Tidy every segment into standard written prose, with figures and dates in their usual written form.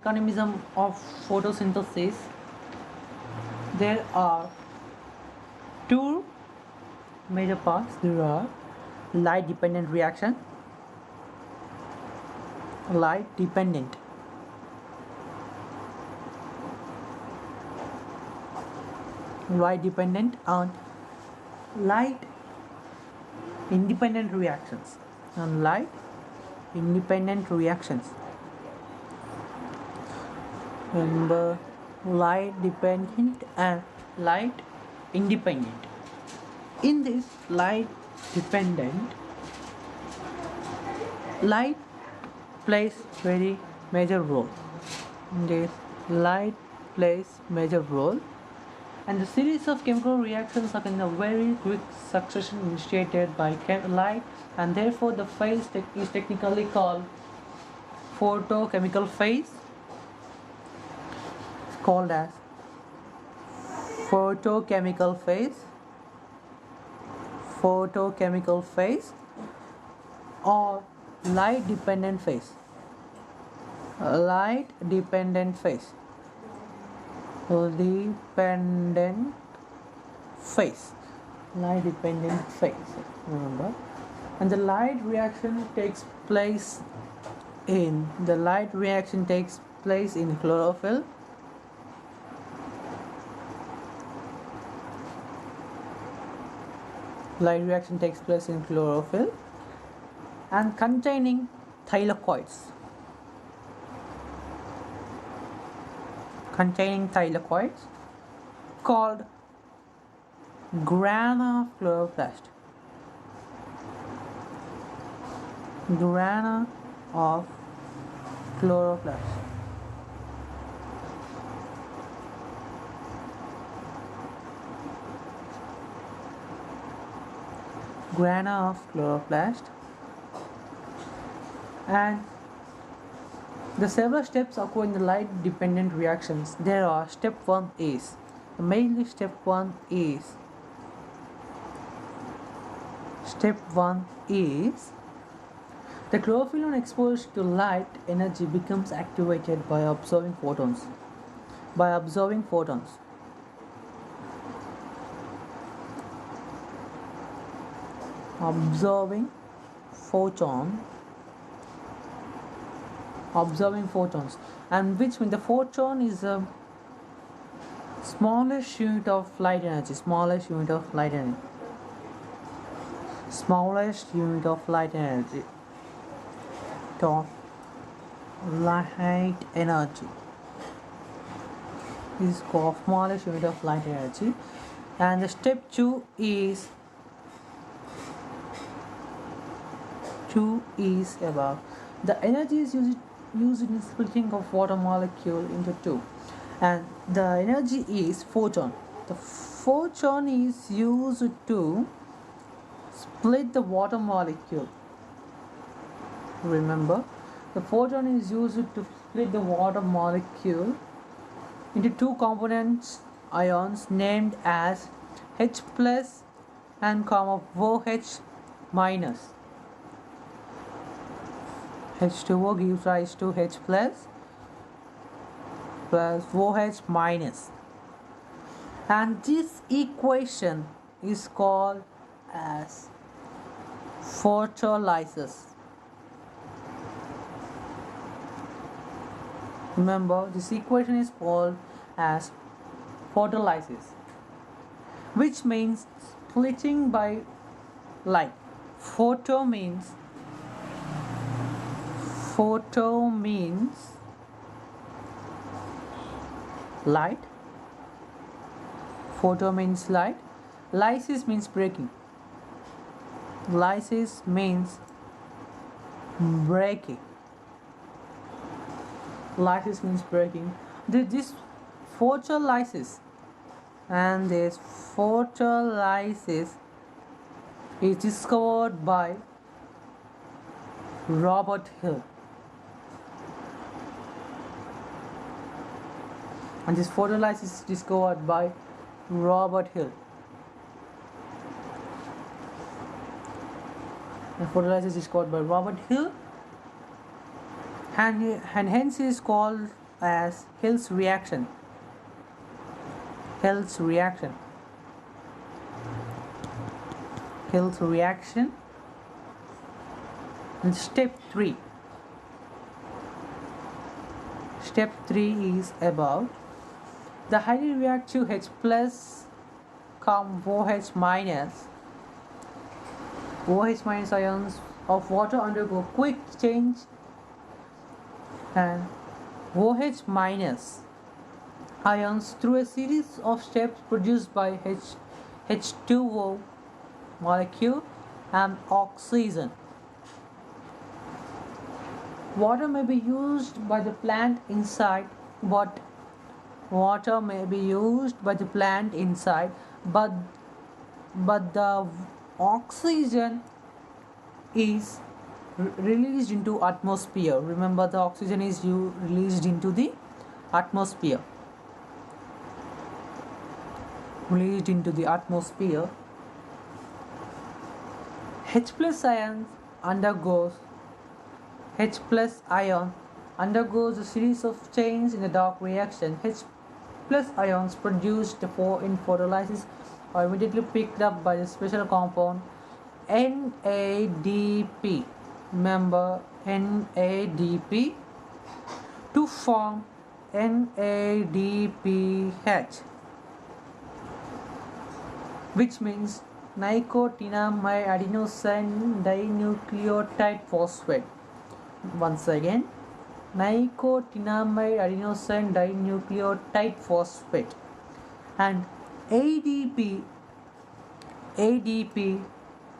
Mechanism of photosynthesis, there are two major parts. There are light dependent reaction, light dependent, light dependent, and light independent reactions, and light independent reactions. Remember, light dependent and light independent. In this light dependent, light plays very major role. In this light plays major role, and the series of chemical reactions are in a very quick succession initiated by light, and therefore the phase is technically called photochemical phase. It's called as photochemical phase, photochemical phase, or light dependent phase, light dependent phase, dependent phase, light dependent phase. Remember, and the light reaction takes place in chlorophyll. Light reaction takes place in chlorophyll and containing thylakoids. Called grana of chloroplast. Grana of chloroplast. Grana of chloroplast. And the several steps occur in the light dependent reactions. There are step 1 is mainly step 1 is the chlorophyll when exposed to light energy becomes activated by observing photons. Observing photons and which when the photon is a smallest unit of light energy, smallest unit of light energy, is called smallest unit of light energy. And the step 2 is about the energy is used in splitting of water molecule into two, and the energy is photon. The photon is used to split the water molecule. Remember, the photon is used to split the water molecule into two components ions named as H plus and OH minus. H2O gives rise to H plus OH minus, and this equation is called as photolysis. Remember, this equation is called as photolysis, which means splitting by light. Photo means light. Photo means light. Lysis means breaking. Lysis means breaking. Lysis means breaking. This photolysis is discovered by Robert Hill. And this photolysis is discovered by Robert Hill. And photolysis is discovered by Robert Hill, and hence is called as Hill's reaction. Hill's reaction. Hill's reaction. And step 3. Step 3 is about the highly reactive H plus come OH minus. OH minus ions of water undergo quick change, and OH minus ions through a series of steps produced by H2O molecule and oxygen. Water may be used by the plant inside, but the oxygen is released into atmosphere. Remember, the oxygen is released into the atmosphere. Released into the atmosphere. H plus ion undergoes a series of chains in the dark reaction. H plus ions produced in photolysis are immediately picked up by the special compound NADP. Remember, NADP to form NADPH, which means nicotinamide adenosine dinucleotide phosphate. Once again, nicotinamide adenosine dinucleotide phosphate, and ADP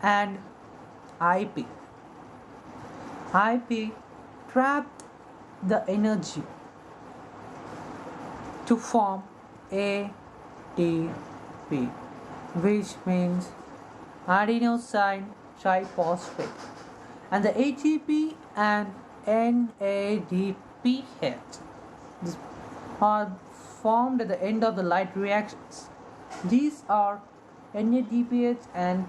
and IP trap the energy to form ATP, which means adenosine triphosphate, and the ATP and NADPH are formed at the end of the light reactions. These are NADPH and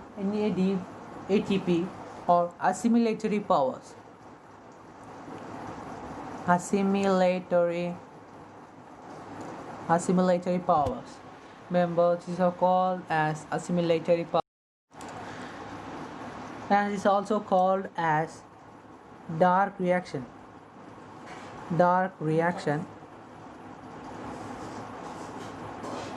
ATP or assimilatory powers. Assimilatory powers. Remember, these are called as assimilatory powers, and it's also called as dark reaction.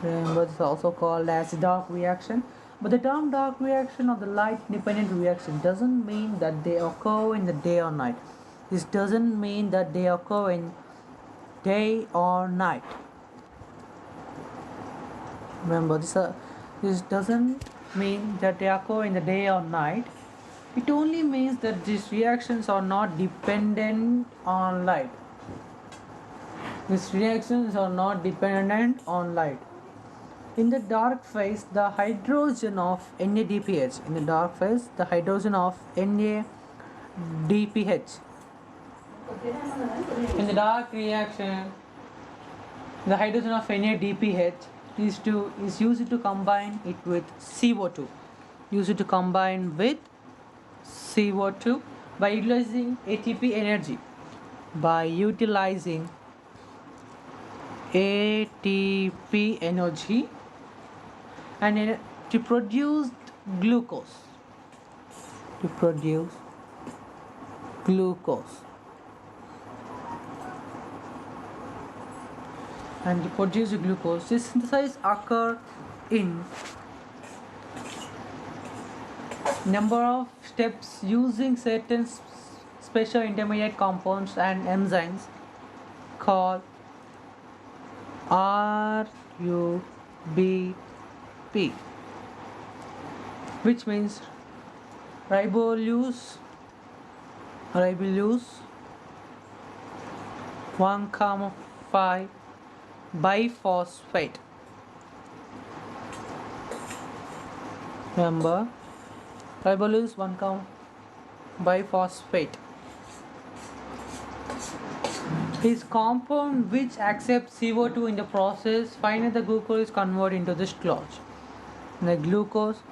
Remember, it's also called as dark reaction. But the term dark reaction or the light independent reaction doesn't mean that they occur in the day or night. This doesn't mean that they occur in day or night. Remember, this doesn't mean that they occur in the day or night. It only means that these reactions are not dependent on light. These reactions are not dependent on light. In the dark phase, the hydrogen of NADPH. In the dark phase, the hydrogen of NADPH. In the dark reaction, the hydrogen of NADPH is used to combine it with CO2. By utilizing ATP energy. And to produce glucose. And to produce glucose, this synthesis occurs in number of steps using certain special intermediate compounds and enzymes called RUBP, which means ribulose 1,5 biphosphate. Remember, ribulose 1,5 biphosphate is compound which accepts CO2 in the process. Finally, the glucose is converted into this starch. The glucose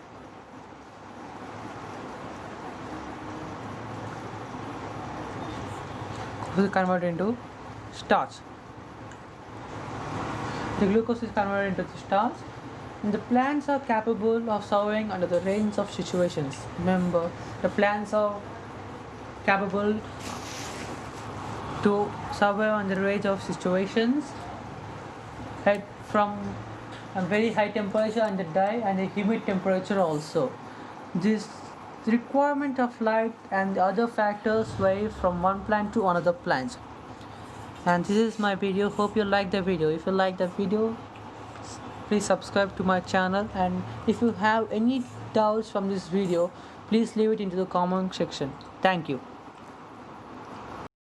is converted into starch. The glucose is converted into the starch. And the plants are capable of surviving under the range of situations. Remember, the plants are capable to survive under the range of situations, right, from a very high temperature and the dry and a humid temperature also. This requirement of light and the other factors vary from one plant to another plant. And this is my video. Hope you like the video. If you like the video, please subscribe to my channel, and if you have any doubts from this video, please leave it into the comment section. Thank you.